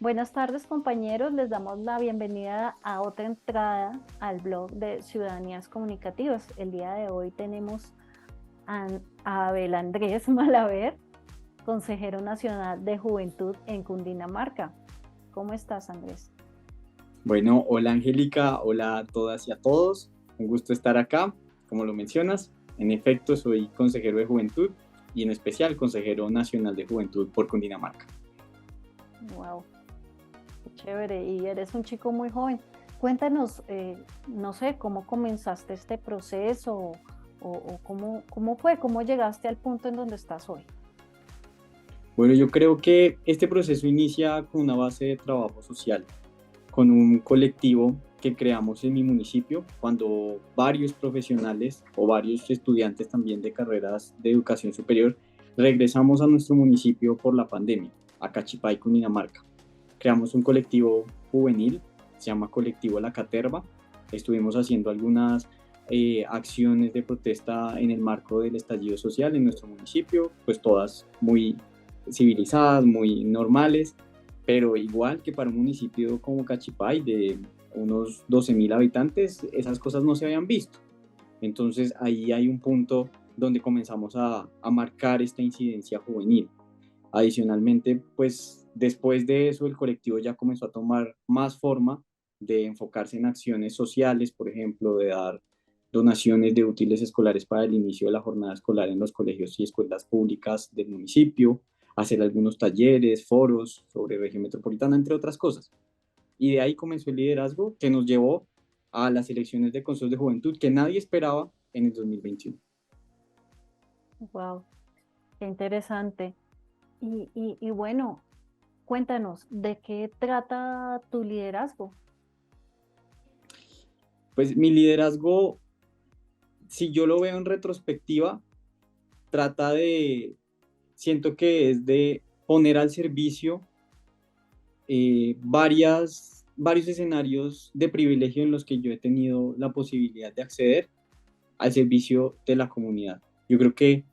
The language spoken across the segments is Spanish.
Buenas tardes, compañeros. Les damos la bienvenida a otra entrada al blog de Ciudadanías Comunicativas. El día de hoy tenemos a Abel Andrés Malaver, consejero nacional de Juventud en Cundinamarca. ¿Cómo estás, Andrés? Bueno, hola Angélica, hola a todas y a todos. Un gusto estar acá, como lo mencionas. En efecto, soy consejero de juventud y en especial consejero nacional de juventud por Cundinamarca. Wow, qué chévere. Y eres un chico muy joven. Cuéntanos, no sé, cómo comenzaste este proceso o cómo fue, cómo llegaste al punto en donde estás hoy. Bueno, yo creo que este proceso inicia con una base de trabajo social, con un colectivo que creamos en mi municipio cuando varios profesionales o varios estudiantes también de carreras de educación superior regresamos a nuestro municipio por la pandemia, a Cachipay, Cundinamarca. Creamos un colectivo juvenil, se llama Colectivo La Caterva. Estuvimos haciendo algunas acciones de protesta en el marco del estallido social en nuestro municipio, pues todas muy civilizadas, muy normales, pero igual que para un municipio como Cachipay de unos 12.000 habitantes, esas cosas no se habían visto. Entonces ahí hay un punto donde comenzamos a marcar esta incidencia juvenil. Adicionalmente, pues después de eso el colectivo ya comenzó a tomar más forma de enfocarse en acciones sociales, por ejemplo, de dar donaciones de útiles escolares para el inicio de la jornada escolar en los colegios y escuelas públicas del municipio, hacer algunos talleres, foros sobre región metropolitana, entre otras cosas. Y de ahí comenzó el liderazgo que nos llevó a las elecciones de consejos de juventud que nadie esperaba en el 2021. Wow, qué interesante. Y bueno, cuéntanos, ¿de qué trata tu liderazgo? Pues mi liderazgo, si yo lo veo en retrospectiva, trata de, siento que es de poner al servicio varios escenarios de privilegio en los que yo he tenido la posibilidad de acceder al servicio de la comunidad. Yo creo que,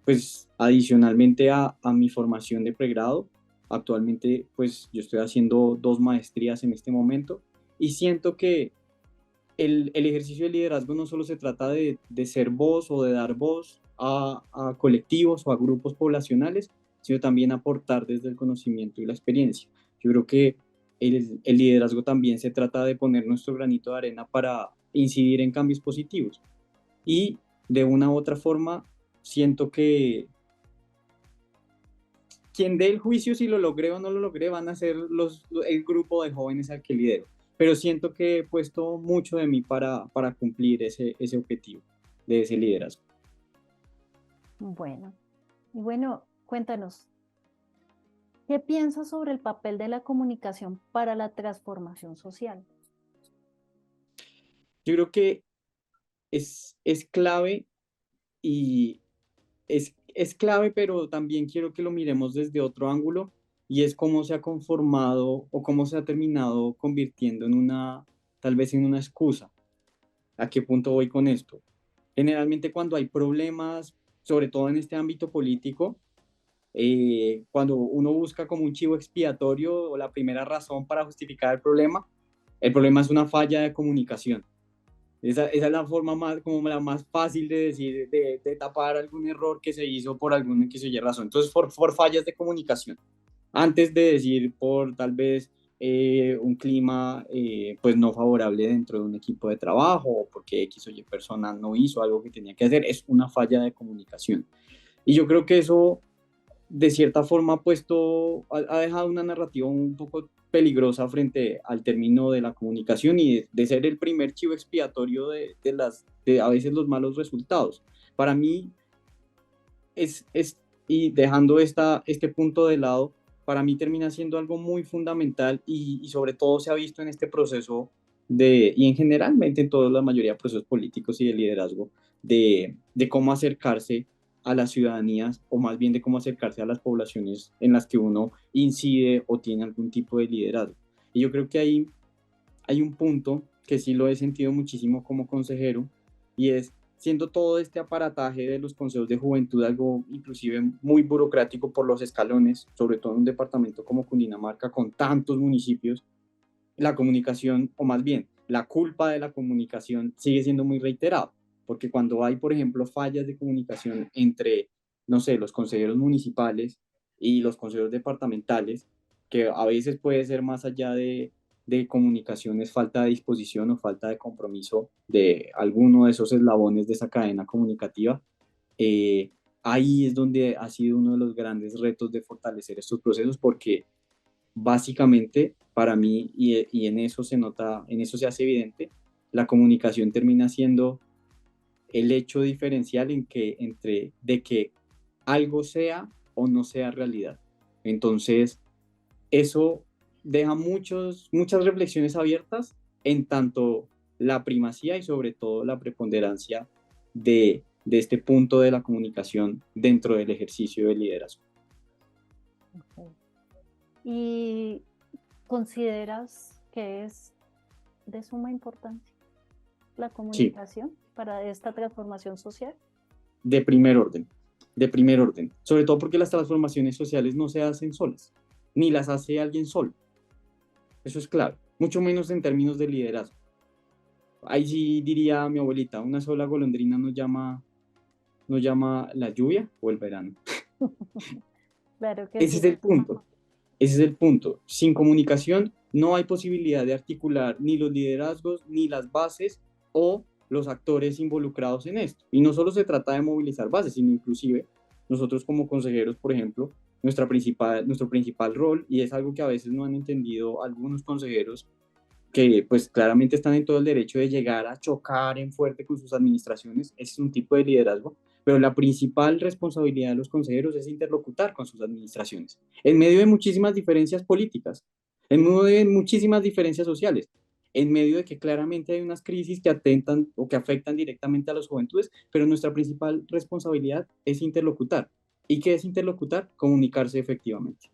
pues, adicionalmente a mi formación de pregrado, actualmente, pues, yo estoy haciendo 2 maestrías en este momento y siento que el ejercicio de liderazgo no solo se trata de ser voz o de dar voz a colectivos o a grupos poblacionales, sino también aportar desde el conocimiento y la experiencia. Yo creo que el liderazgo también se trata de poner nuestro granito de arena para incidir en cambios positivos. Y de una u otra forma, siento que quien dé el juicio si lo logré o no lo logré van a ser el grupo de jóvenes al que lidero. Pero siento que he puesto mucho de mí para cumplir ese objetivo de ese liderazgo. Bueno, y bueno, cuéntanos, ¿qué piensas sobre el papel de la comunicación para la transformación social? Yo creo que es clave y es clave, pero también quiero que lo miremos desde otro ángulo y es cómo se ha conformado o cómo se ha terminado convirtiendo en tal vez en una excusa. ¿A qué punto voy con esto? Generalmente cuando hay problemas, sobre todo en este ámbito político, cuando uno busca como un chivo expiatorio o la primera razón para justificar el problema es una falla de comunicación. Esa es la forma más, como la más fácil de decir, de tapar algún error que se hizo por alguna que se oye razón. Entonces, por fallas de comunicación antes de decir por tal vez un clima pues no favorable dentro de un equipo de trabajo o porque X o Y persona no hizo algo que tenía que hacer, es una falla de comunicación. Y yo creo que eso de cierta forma ha dejado una narrativa un poco peligrosa frente al término de la comunicación y de ser el primer chivo expiatorio de a veces los malos resultados. Para mí, y dejando este punto de lado, para mí termina siendo algo muy fundamental y sobre todo se ha visto en este proceso y en generalmente en toda la mayoría de procesos políticos y de liderazgo, de cómo acercarse a las ciudadanías o más bien de cómo acercarse a las poblaciones en las que uno incide o tiene algún tipo de liderazgo. Y yo creo que hay un punto que sí lo he sentido muchísimo como consejero y es siendo todo este aparataje de los consejos de juventud algo inclusive muy burocrático por los escalones, sobre todo en un departamento como Cundinamarca con tantos municipios, la comunicación, o más bien, la culpa de la comunicación sigue siendo muy reiterada, porque cuando hay, por ejemplo, fallas de comunicación entre, no sé, los consejeros municipales y los consejeros departamentales, que a veces puede ser más allá de comunicaciones, falta de disposición o falta de compromiso de alguno de esos eslabones de esa cadena comunicativa, eh, ahí es donde ha sido uno de los grandes retos de fortalecer estos procesos, porque básicamente para mí, y en eso se nota, en eso se hace evidente, la comunicación termina siendo el hecho diferencial entre de que algo sea o no sea realidad. Entonces, eso deja muchas reflexiones abiertas en tanto la primacía y sobre todo la preponderancia de este punto de la comunicación dentro del ejercicio del liderazgo. Okay. ¿Y consideras que es de suma importancia la Sí, comunicación para esta transformación social? de primer orden, de primer orden. Sobre todo porque las transformaciones sociales no se hacen solas, ni las hace alguien solo. Eso es claro, mucho menos en términos de liderazgo. Ahí sí diría mi abuelita, una sola golondrina no llama la lluvia o el verano. Claro que Ese sí. es el punto. Ese es el punto. Sin comunicación no hay posibilidad de articular ni los liderazgos, ni las bases o los actores involucrados en esto. Y no solo se trata de movilizar bases, sino inclusive nosotros como consejeros, por ejemplo, nuestro principal rol, y es algo que a veces no han entendido algunos consejeros, que pues claramente están en todo el derecho de llegar a chocar en fuerte con sus administraciones, es un tipo de liderazgo, pero la principal responsabilidad de los consejeros es interlocutar con sus administraciones, en medio de muchísimas diferencias políticas, en medio de muchísimas diferencias sociales, en medio de que claramente hay unas crisis que atentan o que afectan directamente a las juventudes, pero nuestra principal responsabilidad es interlocutar. ¿Y qué es interlocutar? Comunicarse efectivamente.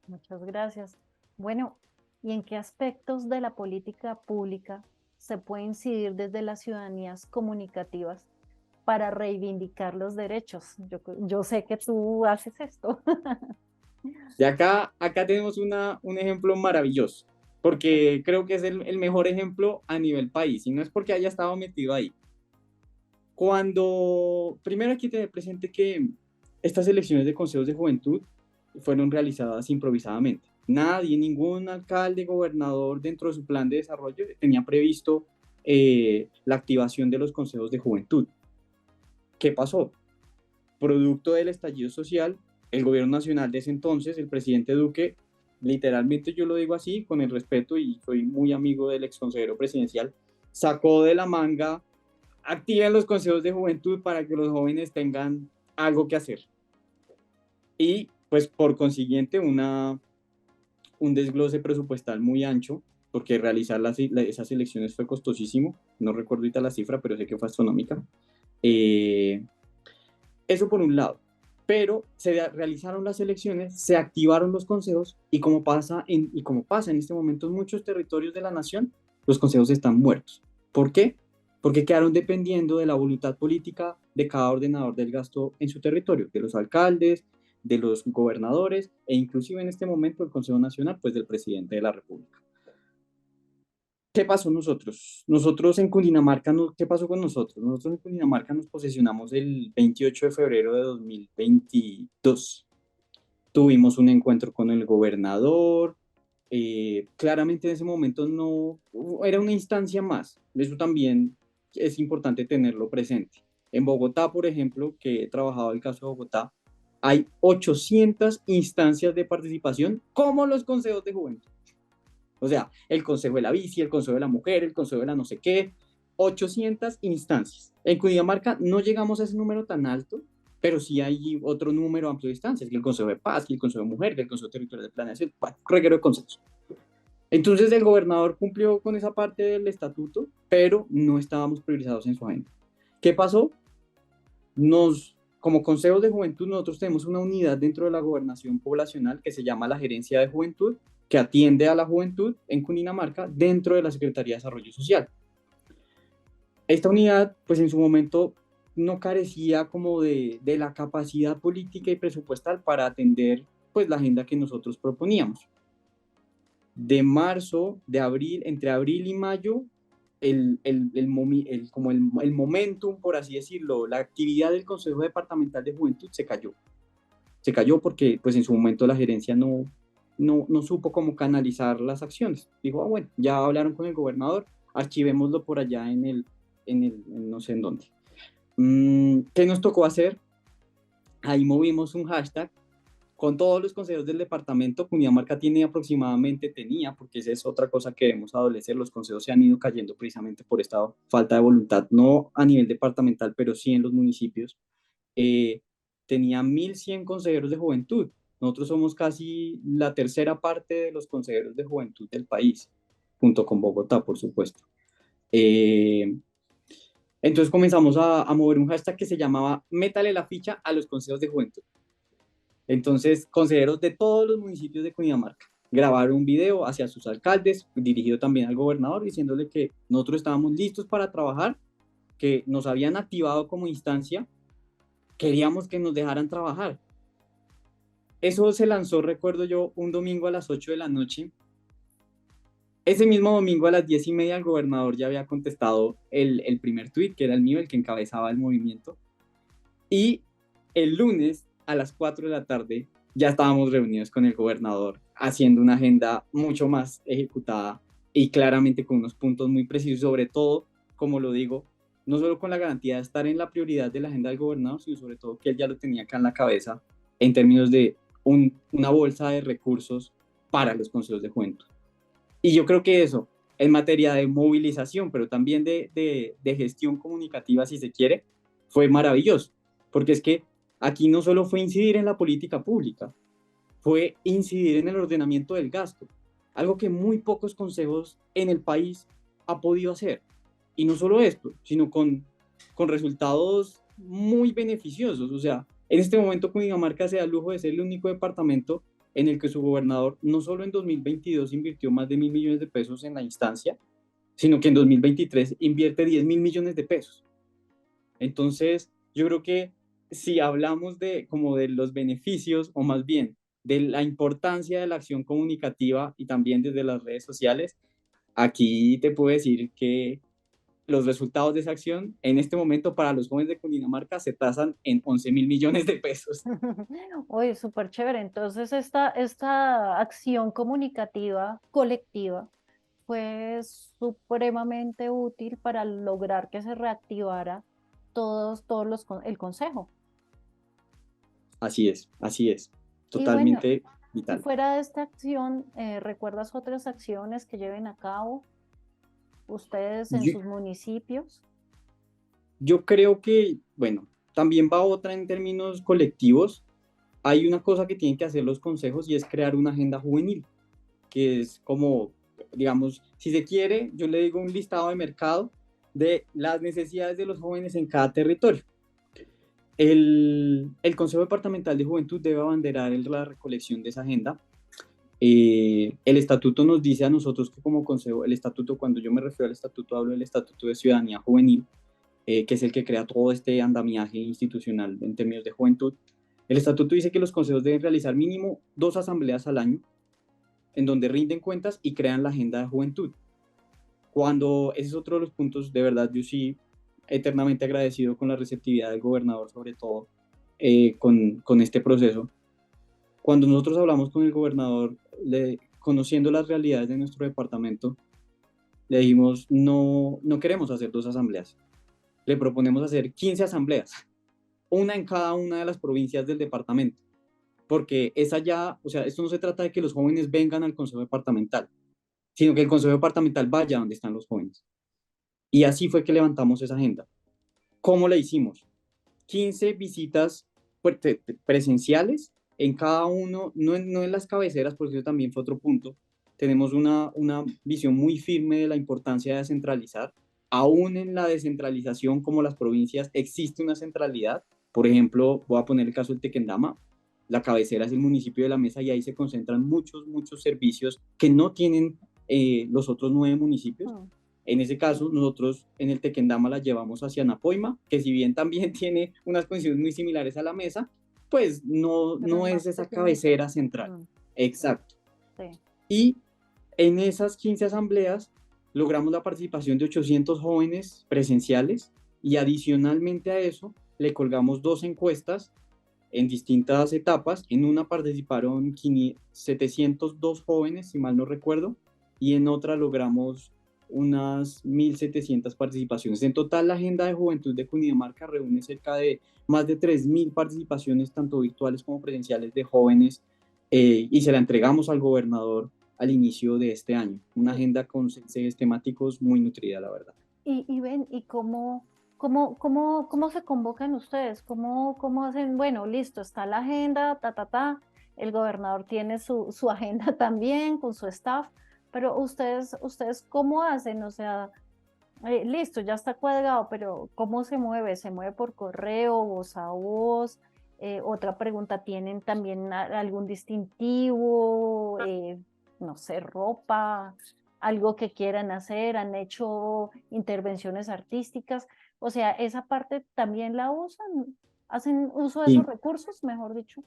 Muchas gracias. Bueno, ¿y en qué aspectos de la política pública se puede incidir desde las ciudadanías comunicativas para reivindicar los derechos? Yo sé que tú haces esto. Y acá tenemos un ejemplo maravilloso, porque creo que es el mejor ejemplo a nivel país, y no es porque haya estado metido ahí. Primero hay que tener presente que estas elecciones de consejos de juventud fueron realizadas improvisadamente. Nadie, ningún alcalde, gobernador dentro de su plan de desarrollo tenía previsto la activación de los consejos de juventud. ¿Qué pasó? Producto del estallido social, el gobierno nacional de ese entonces, el presidente Duque, literalmente yo lo digo así, con el respeto y soy muy amigo del ex consejero presidencial, sacó de la manga, activen los consejos de juventud para que los jóvenes tengan algo que hacer. Y pues por consiguiente un desglose presupuestal muy ancho, porque realizar esas elecciones fue costosísimo, no recuerdo ahorita la cifra, pero sé que fue astronómica. Eso por un lado. Pero se realizaron las elecciones, se activaron los consejos y como pasa en este momento en muchos territorios de la nación, los consejos están muertos. ¿Por qué? Porque quedaron dependiendo de la voluntad política de cada ordenador del gasto en su territorio, de los alcaldes, de los gobernadores e inclusive en este momento el Consejo Nacional, pues del presidente de la República. ¿Qué pasó nosotros? Nosotros en Cundinamarca, ¿qué pasó con nosotros? Nosotros en Cundinamarca nos posesionamos el 28 de febrero de 2022. Tuvimos un encuentro con el gobernador. Claramente en ese momento no era una instancia más. Eso también es importante tenerlo presente. En Bogotá, por ejemplo, que he trabajado el caso de Bogotá, hay 800 instancias de participación como los consejos de juventud. O sea, el Consejo de la Bici, el Consejo de la Mujer, el Consejo de la no sé qué, 800 instancias. En Cundinamarca no llegamos a ese número tan alto, pero sí hay otro número amplio de instancias, que el Consejo de Paz, que el Consejo de Mujer, que el Consejo Territorial de Planeación, bueno, reguero de consejos. Entonces el gobernador cumplió con esa parte del estatuto, pero no estábamos priorizados en su agenda. ¿Qué pasó? Como consejos de juventud, nosotros tenemos una unidad dentro de la gobernación poblacional que se llama la Gerencia de Juventud, que atiende a la juventud en Cundinamarca dentro de la Secretaría de Desarrollo Social. Esta unidad, pues en su momento no carecía como de la capacidad política y presupuestal para atender pues la agenda que nosotros proponíamos. De marzo, de abril, entre abril y mayo, como el momentum, por así decirlo, la actividad del Consejo Departamental de Juventud se cayó. Se cayó porque pues en su momento la gerencia no supo cómo canalizar las acciones. Dijo, ah, bueno, ya hablaron con el gobernador, archivémoslo por allá en no sé en dónde. ¿Qué nos tocó hacer? Ahí movimos un hashtag con todos los consejeros del departamento. Cundinamarca tiene aproximadamente, tenía, porque esa es otra cosa que debemos adolecer, los consejos se han ido cayendo precisamente por esta falta de voluntad, no a nivel departamental, pero sí en los municipios. eh, Tenía 1.100 consejeros de juventud. Nosotros somos casi la tercera parte de los consejeros de juventud del país, junto con Bogotá, por supuesto. Eh, entonces comenzamos a mover un hashtag que se llamaba Métale la ficha a los consejos de juventud. Entonces, consejeros de todos los municipios de Cundinamarca grabaron un video hacia sus alcaldes, dirigido también al gobernador, diciéndole que nosotros estábamos listos para trabajar, que nos habían activado como instancia, queríamos que nos dejaran trabajar. Eso se lanzó, recuerdo yo, un domingo a las 8 de la noche. Ese mismo domingo a las 10:30 el gobernador ya había contestado el primer tuit, que era el mío, el que encabezaba el movimiento. Y el lunes a las 4 de la tarde ya estábamos reunidos con el gobernador haciendo una agenda mucho más ejecutada y claramente con unos puntos muy precisos, sobre todo, como lo digo, no solo con la garantía de estar en la prioridad de la agenda del gobernador, sino sobre todo que él ya lo tenía acá en la cabeza en términos de una bolsa de recursos para los consejos de juventud. Y yo creo que eso, en materia de movilización, pero también de gestión comunicativa, si se quiere, fue maravilloso. Porque es que aquí no solo fue incidir en la política pública, fue incidir en el ordenamiento del gasto, algo que muy pocos consejos en el país ha podido hacer. Y no solo esto, sino con resultados muy beneficiosos. O sea, en este momento Cundinamarca se da el lujo de ser el único departamento en el que su gobernador no solo en 2022 invirtió más de 1.000 millones de pesos en la instancia, sino que en 2023 invierte 10.000 millones de pesos. Entonces, yo creo que si hablamos de como de los beneficios, o más bien de la importancia de la acción comunicativa y también desde las redes sociales, aquí te puedo decir que los resultados de esa acción en este momento para los jóvenes de Cundinamarca se tasan en 11.000 millones de pesos. Oye, súper chévere. Entonces, esta acción comunicativa colectiva fue supremamente útil para lograr que se reactivara el consejo. Así es, Y bueno, totalmente y vital. fuera de esta acción, ¿recuerdas otras acciones que lleven a cabo ustedes en Yo, sus municipios? yo creo que, bueno, también va otra en términos colectivos. Hay una cosa que tienen que hacer los consejos y es crear una agenda juvenil, que es como, digamos, si se quiere, yo le digo un listado de mercado de las necesidades de los jóvenes en cada territorio. El Consejo Departamental de Juventud debe abanderar la recolección de esa agenda. El estatuto nos dice a nosotros que como consejo, el estatuto, cuando yo me refiero al estatuto, hablo del estatuto de ciudadanía juvenil, que es el que crea todo este andamiaje institucional en términos de juventud. El estatuto dice que los consejos deben realizar mínimo 2 asambleas al año en donde rinden cuentas y crean la agenda de juventud. Cuando ese es otro de los puntos, de verdad, yo sí eternamente agradecido con la receptividad del gobernador, sobre todo con este proceso. Cuando nosotros hablamos con el gobernador, conociendo las realidades de nuestro departamento, le dijimos, no queremos hacer 2 asambleas, le proponemos hacer 15 asambleas, una en cada una de las provincias del departamento, porque esa ya, o sea, esto no se trata de que los jóvenes vengan al consejo departamental, sino que el consejo departamental vaya donde están los jóvenes. Y así fue que levantamos esa agenda. ¿Cómo la hicimos? 15 visitas presenciales en cada uno, no en las cabeceras, porque eso también fue otro punto. Tenemos una visión muy firme de la importancia de descentralizar. Aún en la descentralización, como las provincias, existe una centralidad. Por ejemplo, voy a poner el caso del Tequendama. La cabecera es el municipio de La Mesa y ahí se concentran muchos servicios que no tienen los otros 9 municipios. En ese caso, nosotros en el Tequendama la llevamos hacia Napoima, que si bien también tiene unas condiciones muy similares a la mesa, pues pero no es es más esa pequeñito. cabecera central. Mm, Exacto. sí. Y en esas 15 asambleas logramos la participación de 800 jóvenes presenciales y adicionalmente a eso le colgamos dos encuestas en distintas etapas. En una participaron 702 jóvenes, si mal no recuerdo, y en otra logramos unas 1.700 participaciones. En total, la Agenda de Juventud de Cundinamarca reúne cerca de más de 3.000 participaciones, tanto virtuales como presenciales, de jóvenes, y se la entregamos al gobernador al inicio de este año. Una Y, agenda con seis temáticos muy nutrida, la verdad. y ven, ¿y cómo se convocan ustedes? ¿Cómo hacen? Bueno, listo, está la agenda, el gobernador tiene su agenda también con su staff, pero ustedes ¿cómo hacen? O sea, listo, ya está cuadrado, pero ¿cómo se mueve? ¿Se mueve por correo, voz a voz? Otra pregunta, ¿tienen también algún distintivo? No sé, ropa, algo que quieran hacer, han hecho intervenciones artísticas. O sea, esa parte también la usan, hacen uso de esos Sí, recursos, mejor dicho.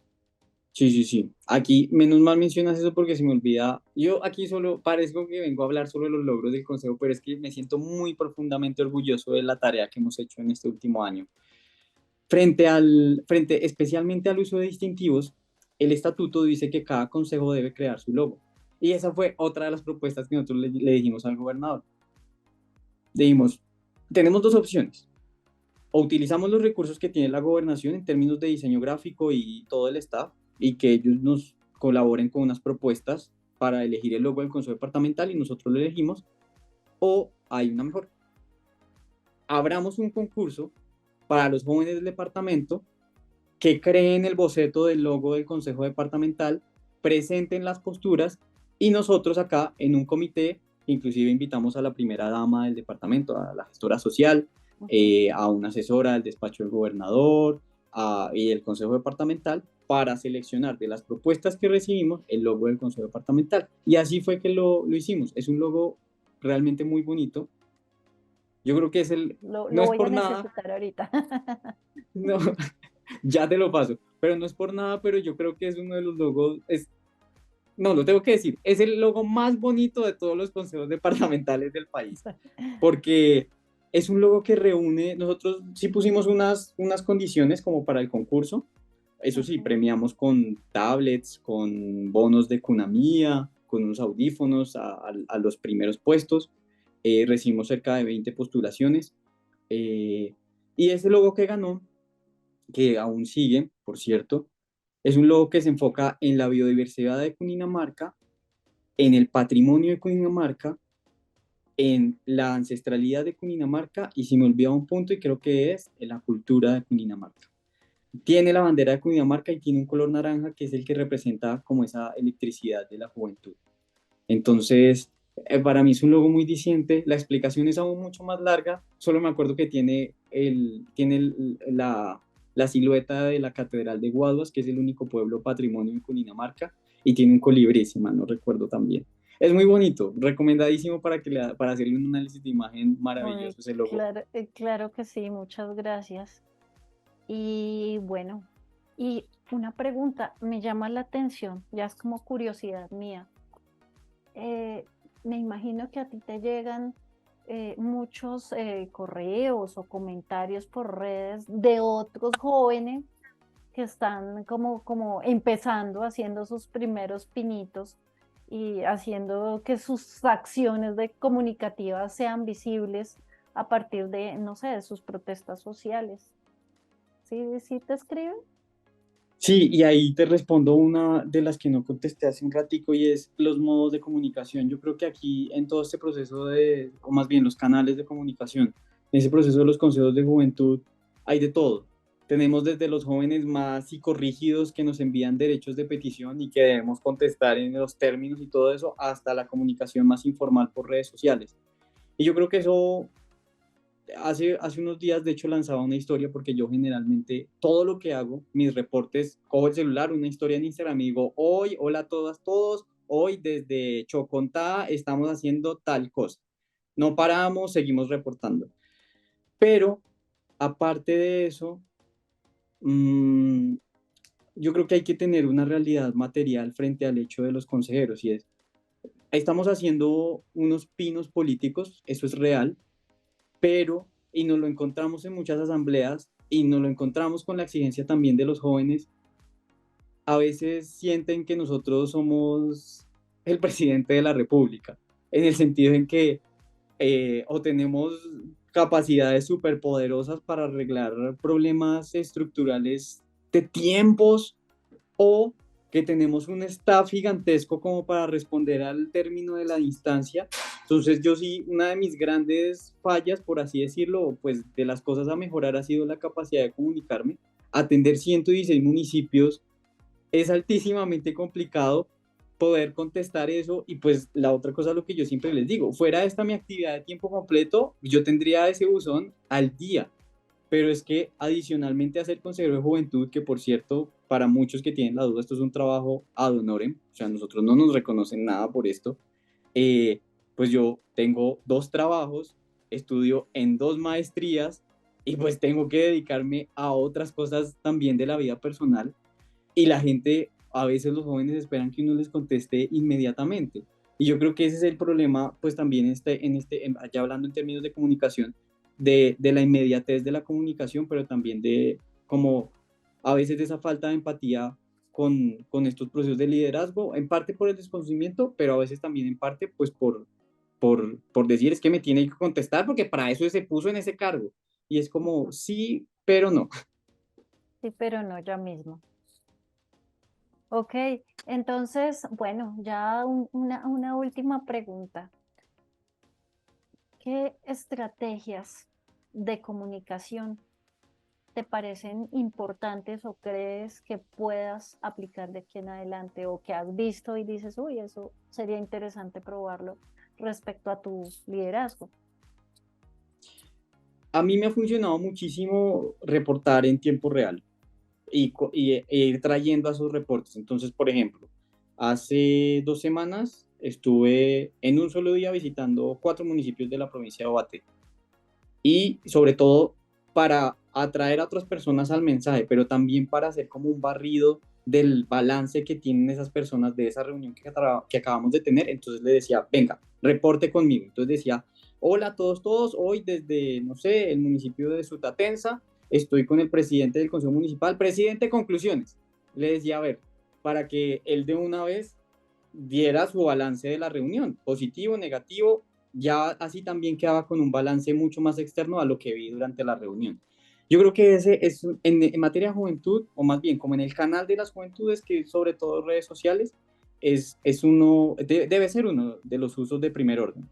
sí, sí, sí. Aquí, menos mal mencionas eso porque se me olvida. Yo aquí solo parezco que vengo a hablar sobre los logros del Consejo, pero es que me siento muy profundamente orgulloso de la tarea que hemos hecho en este último año. Frente especialmente al uso de distintivos, el estatuto dice que cada consejo debe crear su logo. Y esa fue otra de las propuestas que nosotros le dijimos al gobernador. Le dijimos, tenemos dos opciones. O utilizamos los recursos que tiene la gobernación en términos de diseño gráfico y todo el staff, y que ellos nos colaboren con unas propuestas para elegir el logo del Consejo Departamental y nosotros lo elegimos, o hay una mejor. Abramos un concurso para los jóvenes del departamento que creen el boceto del logo del Consejo Departamental, presenten las posturas, y nosotros acá en un comité, inclusive invitamos a la primera dama del departamento, a la gestora social, Ujú. a una asesora del despacho del gobernador y el Consejo Departamental, para seleccionar de las propuestas que recibimos el logo del Consejo Departamental. Y así fue que lo hicimos. Es un logo realmente muy bonito. Yo creo que no Lo es voy a por nada, necesitar ahorita. no, ya te lo paso, pero no es por nada, pero yo creo que es uno de los logos, no, lo tengo que decir, es el logo más bonito de todos los consejos departamentales del país, porque es un logo que reúne, nosotros sí pusimos unas condiciones como para el concurso, eso sí, Ujú. premiamos con tablets, con bonos de Cunamía, con unos audífonos a los primeros puestos, recibimos cerca de 20 postulaciones, eh, y ese logo que ganó, que aún sigue, por cierto, es un logo que se enfoca en la biodiversidad de Cundinamarca, en el patrimonio de Cundinamarca, en la ancestralidad de Cundinamarca, y si me olvida un punto, y creo que es en la cultura de Cundinamarca. Tiene la bandera de Cundinamarca y tiene un color naranja que es el que representa como esa electricidad de la juventud. Entonces, para mí es un logo muy diciente. La explicación es aún mucho más larga. Solo me acuerdo que la silueta de la Catedral de Guaduas, que es el único pueblo patrimonio de Cundinamarca, y tiene un colibrí, si mal no recuerdo también. Es muy bonito, recomendadísimo para hacerle un análisis de imagen Ay, maravilloso ese logo. claro que sí, muchas gracias. Y bueno, y una pregunta me llama la atención, ya es como curiosidad mía. Eh, Me imagino que a ti te llegan muchos correos o comentarios por redes de otros jóvenes que están como empezando, haciendo sus primeros pinitos y haciendo que sus acciones de comunicativas sean visibles a partir de, no sé, de sus protestas sociales. ¿Sí te escriben? Sí, y ahí te respondo una de las que no contesté hace un ratico, y es los modos de comunicación. Yo creo que aquí en todo este proceso o más bien los canales de comunicación, en ese proceso de los consejos de juventud, hay de todo. Tenemos desde los jóvenes más psicorrígidos que nos envían derechos de petición y que debemos contestar en los términos y todo eso, hasta la comunicación más informal por redes sociales. Y yo creo que eso hace unos días, de hecho, lanzaba una historia, porque yo generalmente todo lo que hago, mis reportes, cojo el celular, una historia en Instagram y digo, hoy, hola a todas, todos, hoy desde Chocontá estamos haciendo tal cosa. no paramos, seguimos reportando. Pero aparte de eso, mmm, yo creo que hay que tener una realidad material frente al hecho de los consejeros y es, estamos haciendo unos pinos políticos, eso es real, pero, y nos lo encontramos en muchas asambleas y nos lo encontramos con la exigencia también de los jóvenes, a veces sienten que nosotros somos el presidente de la República, en el sentido en que o tenemos capacidades superpoderosas para arreglar problemas estructurales de tiempos o que tenemos un staff gigantesco como para responder al término de la instancia. Entonces yo sí, una de mis grandes fallas, por así decirlo, pues de las cosas a mejorar ha sido la capacidad de comunicarme. Atender 116 municipios es altísimamente complicado poder contestar eso y pues la otra cosa, lo que yo siempre les digo, fuera esta mi actividad de tiempo completo, yo tendría ese buzón al día, pero es que adicionalmente a ser consejero de juventud, que por cierto, para muchos que tienen la duda, esto es un trabajo ad honorem, o sea, nosotros no nos reconocen nada por esto, eh, pues yo tengo dos trabajos, estudio en dos maestrías y pues tengo que dedicarme a otras cosas también de la vida personal y la gente, a veces los jóvenes esperan que uno les conteste inmediatamente. Y yo creo que ese es el problema, pues también ya hablando en términos de comunicación, de la inmediatez de la comunicación, pero también de como a veces de esa falta de empatía con estos procesos de liderazgo, en parte por el desconocimiento, pero a veces también en parte pues por decir es que me tiene que contestar porque para eso se puso en ese cargo. Y es como sí, pero no. Sí, pero no ya mismo. Ok, entonces, bueno, ya una última pregunta. ¿Qué estrategias de comunicación te parecen importantes o crees que puedas aplicar de aquí en adelante o que has visto y dices, uy, eso sería interesante probarlo respecto a tu liderazgo? A mí me ha funcionado muchísimo reportar en tiempo real e ir trayendo a esos reportes. Entonces, por ejemplo, hace 2 semanas estuve en un solo día visitando 4 municipios de la provincia de Ovaté y sobre todo para atraer a otras personas al mensaje, pero también para hacer como un barrido del balance que tienen esas personas de esa reunión que acabamos de tener. Entonces le decía, venga, reporte conmigo. Entonces decía, hola a todos, hoy desde, no sé, el municipio de Sutatensa, estoy con el presidente del Consejo Municipal. Presidente, conclusiones. Le decía, a ver, para que él de una vez diera su balance de la reunión, positivo, negativo, ya así también quedaba con un balance mucho más externo a lo que vi durante la reunión. Yo creo que ese es en materia de juventud, o más bien como en el canal de las juventudes, que sobre todo redes sociales, debe ser uno de los usos de primer orden.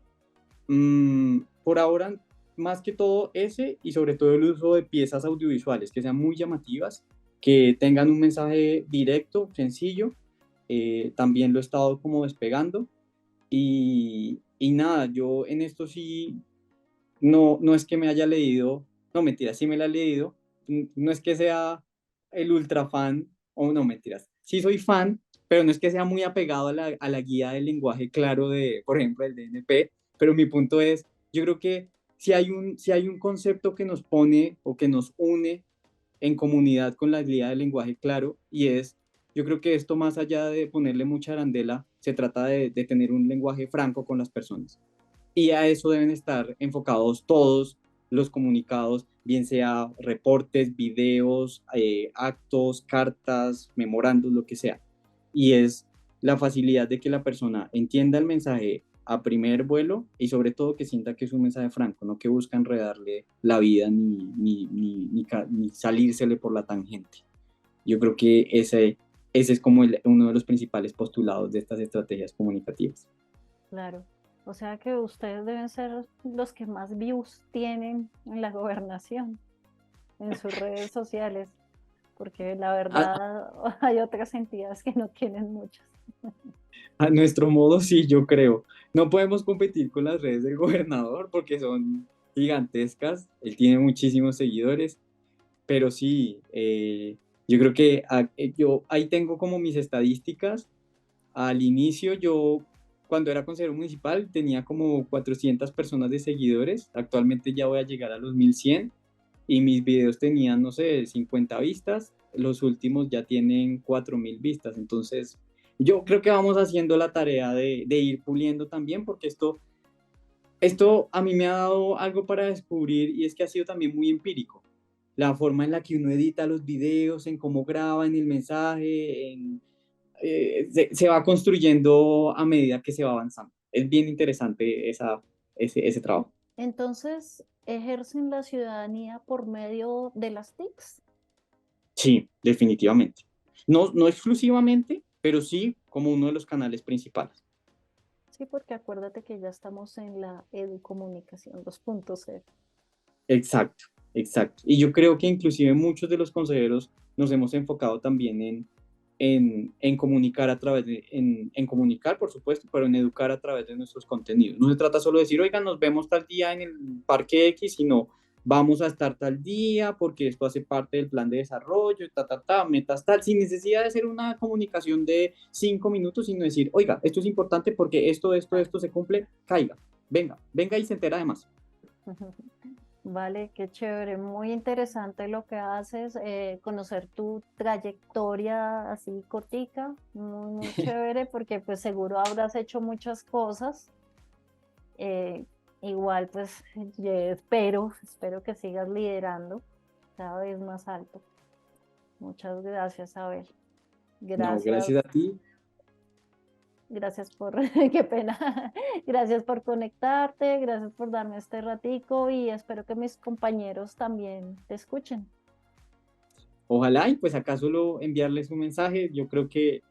Por ahora, más que todo ese y sobre todo el uso de piezas audiovisuales que sean muy llamativas, que tengan un mensaje directo, sencillo. También lo he estado como despegando y nada, yo en esto sí, no es que me haya leído, no mentiras, sí me la he leído, no es que sea el ultra fan, o no mentiras, sí soy fan, pero no es que sea muy apegado a la guía del lenguaje claro de, por ejemplo, el DNP, pero mi punto es, yo creo que si hay un concepto que nos pone o que nos une en comunidad con la guía del lenguaje claro y es, yo creo que esto más allá de ponerle mucha arandela, se trata de tener un lenguaje franco con las personas. Y a eso deben estar enfocados todos los comunicados, bien sea reportes, videos, actos, cartas, memorandos, lo que sea. Y es la facilidad de que la persona entienda el mensaje a primer vuelo y sobre todo que sienta que es un mensaje franco, no que busca enredarle la vida ni salírsele por la tangente. Yo creo que ese es como uno de los principales postulados de estas estrategias comunicativas. Claro. O sea que ustedes deben ser los que más views tienen en la gobernación, en sus redes sociales, porque la A, verdad hay otras entidades que no tienen muchos. a nuestro modo, sí, yo creo. No podemos competir con las redes del gobernador porque son gigantescas. Él tiene muchísimos seguidores, pero sí, yo creo que yo ahí tengo como mis estadísticas. Al inicio yo cuando era consejero municipal tenía como 400 personas de seguidores, actualmente ya voy a llegar a los 1100 y mis videos tenían, no sé, 50 vistas, los últimos ya tienen 4000 vistas, entonces yo creo que vamos haciendo la tarea de ir puliendo también, porque esto a mí me ha dado algo para descubrir y es que ha sido también muy empírico. La forma en la que uno edita los videos, en cómo graba, en el mensaje, se va construyendo a medida que se va avanzando. Es bien interesante ese trabajo. Entonces, ejercen la ciudadanía por medio de las TICs. Sí, definitivamente. No, no exclusivamente, pero sí como uno de los canales principales. Sí, porque acuérdate que ya estamos en la educomunicación 2.0. Exacto, exacto. Y yo creo que inclusive muchos de los consejeros nos hemos enfocado también en comunicar a través en comunicar, por supuesto, pero en educar a través de nuestros contenidos. No se trata solo de decir, oigan, nos vemos tal día en el parque X, sino vamos a estar tal día porque esto hace parte del plan de desarrollo, metas tal, sin necesidad de hacer una comunicación de 5 minutos, sino decir, oiga, esto es importante porque esto se cumple, caiga, venga y se entera además. Vale, qué chévere, muy interesante lo que haces, conocer tu trayectoria así cortica, muy, muy chévere, porque pues seguro habrás hecho muchas cosas. eh, Igual pues yo espero que sigas liderando cada vez más alto. Muchas gracias, Abel. No, Gracias, gracias a ti. gracias por, qué pena, gracias por conectarte, gracias por darme este ratico y espero que mis compañeros también te escuchen. Ojalá y pues acá solo enviarles un mensaje. Yo creo que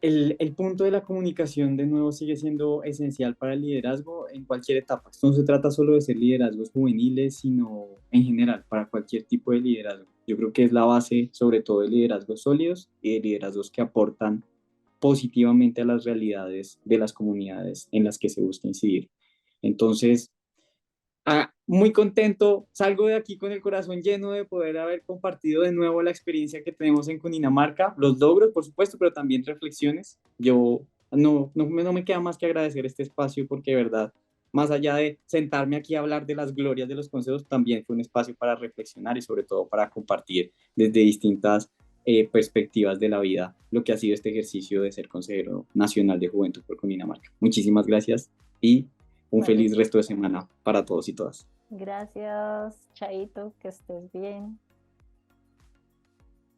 el punto de la comunicación de nuevo sigue siendo esencial para el liderazgo en cualquier etapa. Esto no se trata solo de ser liderazgos juveniles, sino en general para cualquier tipo de liderazgo. Yo creo que es la base sobre todo de liderazgos sólidos y de liderazgos que aportan positivamente a las realidades de las comunidades en las que se busca incidir. Entonces, muy contento, salgo de aquí con el corazón lleno de poder haber compartido de nuevo la experiencia que tenemos en Cundinamarca, los logros, por supuesto, pero también reflexiones. Yo no me queda más que agradecer este espacio porque, de verdad, más allá de sentarme aquí a hablar de las glorias de los consejos, también fue un espacio para reflexionar y sobre todo para compartir desde distintas perspectivas de la vida lo que ha sido este ejercicio de ser consejero nacional de Juventud por Cundinamarca. Muchísimas gracias y un Vale, feliz resto de semana para todos y todas. gracias, Chaito, que estés bien.